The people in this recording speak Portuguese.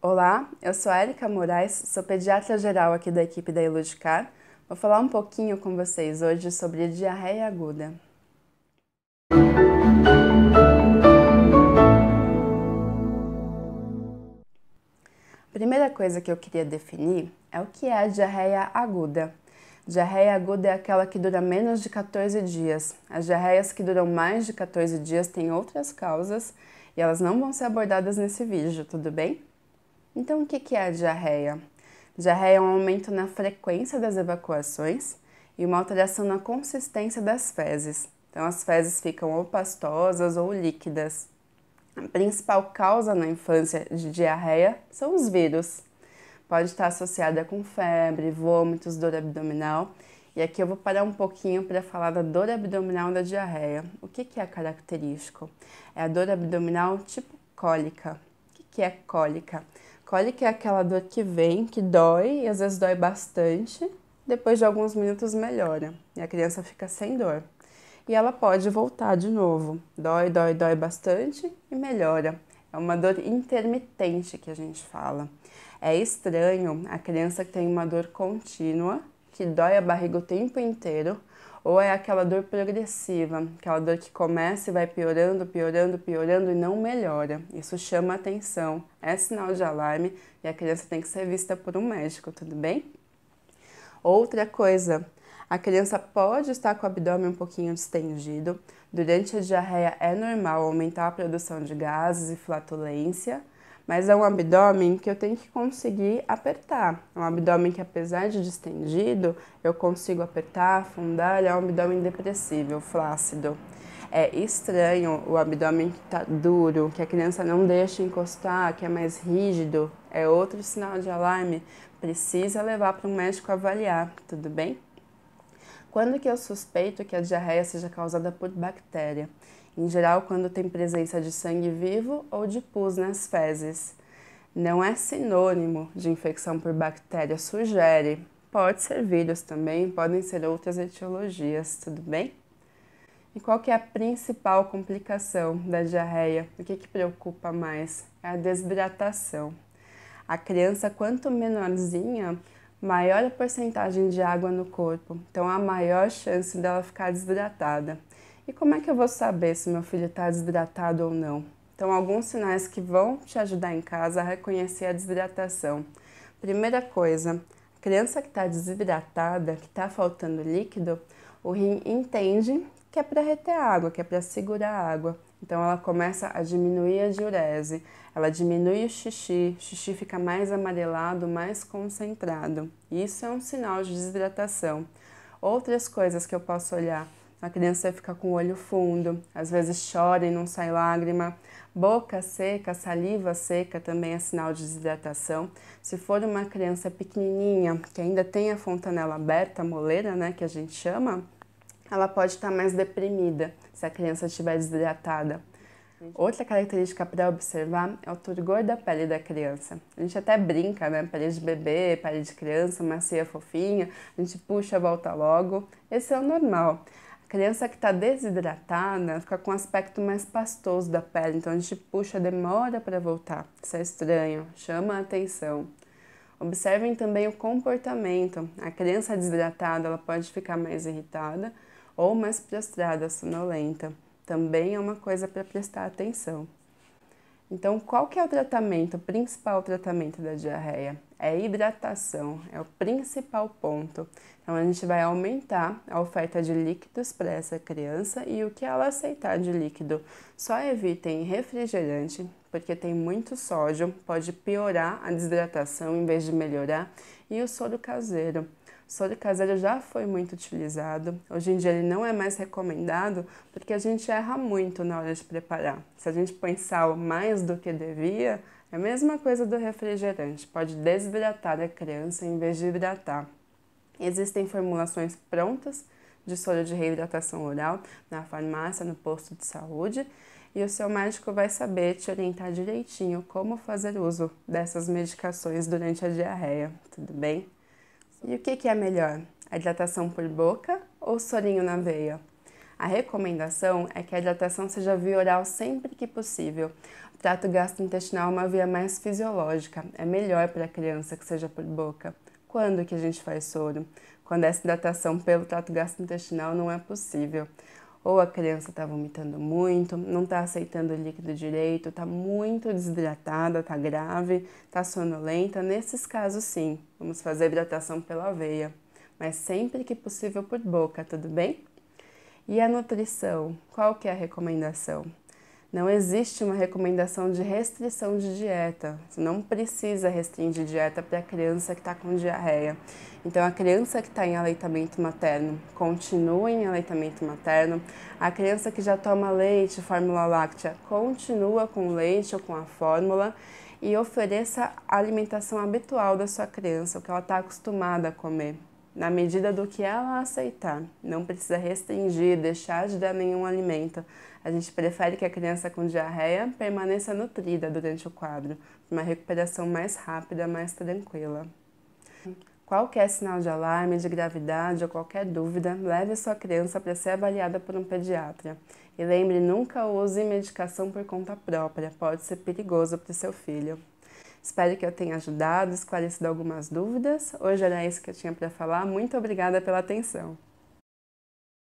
Olá, eu sou a Erika Moraes, sou pediatra geral aqui da equipe da Iludicar. Vou falar um pouquinho com vocês hoje sobre diarreia aguda. A primeira coisa que eu queria definir é o que é a diarreia aguda. Diarreia aguda é aquela que dura menos de 14 dias. As diarreias que duram mais de 14 dias têm outras causas e elas não vão ser abordadas nesse vídeo, tudo bem? Então, o que é a diarreia? Diarreia é um aumento na frequência das evacuações e uma alteração na consistência das fezes. Então, as fezes ficam ou pastosas ou líquidas. A principal causa na infância de diarreia são os vírus. Pode estar associada com febre, vômitos, dor abdominal. E aqui eu vou parar um pouquinho para falar da dor abdominal da diarreia. O que é característico? É a dor abdominal tipo cólica. O que é cólica? Cólica é aquela dor que vem, que dói e às vezes dói bastante. Depois de alguns minutos melhora e a criança fica sem dor. E ela pode voltar de novo. Dói, dói, dói bastante e melhora. É uma dor intermitente que a gente fala. É estranho a criança que tem uma dor contínua, que dói a barriga o tempo inteiro, ou é aquela dor progressiva, aquela dor que começa e vai piorando, piorando, piorando e não melhora. Isso chama atenção, é sinal de alarme e a criança tem que ser vista por um médico, tudo bem? Outra coisa, a criança pode estar com o abdômen um pouquinho distendido. Durante a diarreia é normal aumentar a produção de gases e flatulência, mas é um abdômen que eu tenho que conseguir apertar. É um abdômen que, apesar de distendido, eu consigo apertar, afundar, ele é um abdômen depressível, flácido. É estranho o abdômen que está duro, que a criança não deixa encostar, que é mais rígido, é outro sinal de alarme. Precisa levar para um médico avaliar, tudo bem? Quando que eu suspeito que a diarreia seja causada por bactéria? Em geral, quando tem presença de sangue vivo ou de pus nas fezes. Não é sinônimo de infecção por bactéria, sugere. Pode ser vírus também, podem ser outras etiologias, tudo bem? E qual que é a principal complicação da diarreia? O que preocupa mais? É a desidratação. A criança, quanto menorzinha, maior a porcentagem de água no corpo, então há maior chance dela ficar desidratada. E como é que eu vou saber se meu filho está desidratado ou não? Então, alguns sinais que vão te ajudar em casa a reconhecer a desidratação. Primeira coisa, a criança que está desidratada, que está faltando líquido, o rim entende que é para reter água, que é para segurar a água. Então, ela começa a diminuir a diurese, ela diminui o xixi fica mais amarelado, mais concentrado. Isso é um sinal de desidratação. Outras coisas que eu posso olhar, a criança fica com o olho fundo, às vezes chora e não sai lágrima, boca seca, saliva seca também é sinal de desidratação. Se for uma criança pequenininha, que ainda tem a fontanela aberta, a moleira, né, que a gente chama, ela pode estar mais deprimida se a criança estiver desidratada. Outra característica para observar é o turgor da pele da criança. A gente até brinca, né? Pele de bebê, pele de criança, macia, fofinha, a gente puxa, volta logo. Esse é o normal. A criança que está desidratada fica com um aspecto mais pastoso da pele, então a gente puxa, demora para voltar. Isso é estranho, chama a atenção. Observem também o comportamento. A criança desidratada, ela pode ficar mais irritada ou mais prostrada, sonolenta. Também é uma coisa para prestar atenção. Então, qual que é o tratamento, o principal tratamento da diarreia? É hidratação, é o principal ponto. Então, a gente vai aumentar a oferta de líquidos para essa criança e o que ela aceitar de líquido. Só evitem refrigerante, porque tem muito sódio, pode piorar a desidratação em vez de melhorar. E o soro caseiro. O soro caseiro já foi muito utilizado, hoje em dia ele não é mais recomendado porque a gente erra muito na hora de preparar. Se a gente põe sal mais do que devia, é a mesma coisa do refrigerante, pode desidratar a criança em vez de hidratar. Existem formulações prontas de soro de reidratação oral na farmácia, no posto de saúde, e o seu médico vai saber te orientar direitinho como fazer uso dessas medicações durante a diarreia, tudo bem? E o que é melhor? A hidratação por boca ou sorinho na veia? A recomendação é que a hidratação seja via oral sempre que possível, trato gastrointestinal é uma via mais fisiológica, é melhor para a criança que seja por boca. Quando que a gente faz soro? Quando essa hidratação pelo trato gastrointestinal não é possível. Ou a criança está vomitando muito, não está aceitando o líquido direito, está muito desidratada, está grave, está sonolenta. Nesses casos, sim, vamos fazer hidratação pela veia, mas sempre que possível por boca, tudo bem? E a nutrição? Qual que é a recomendação? Não existe uma recomendação de restrição de dieta. Você não precisa restringir dieta para a criança que está com diarreia. Então, a criança que está em aleitamento materno, continua em aleitamento materno. A criança que já toma leite, fórmula láctea, continua com leite ou com a fórmula. E ofereça a alimentação habitual da sua criança, o que ela está acostumada a comer, na medida do que ela aceitar. Não precisa restringir, deixar de dar nenhum alimento. A gente prefere que a criança com diarreia permaneça nutrida durante o quadro, para uma recuperação mais rápida, mais tranquila. Qualquer sinal de alarme, de gravidade ou qualquer dúvida, leve sua criança para ser avaliada por um pediatra. E lembre, nunca use medicação por conta própria, pode ser perigoso para o seu filho. Espero que eu tenha ajudado, esclarecido algumas dúvidas. Hoje era isso que eu tinha para falar. Muito obrigada pela atenção.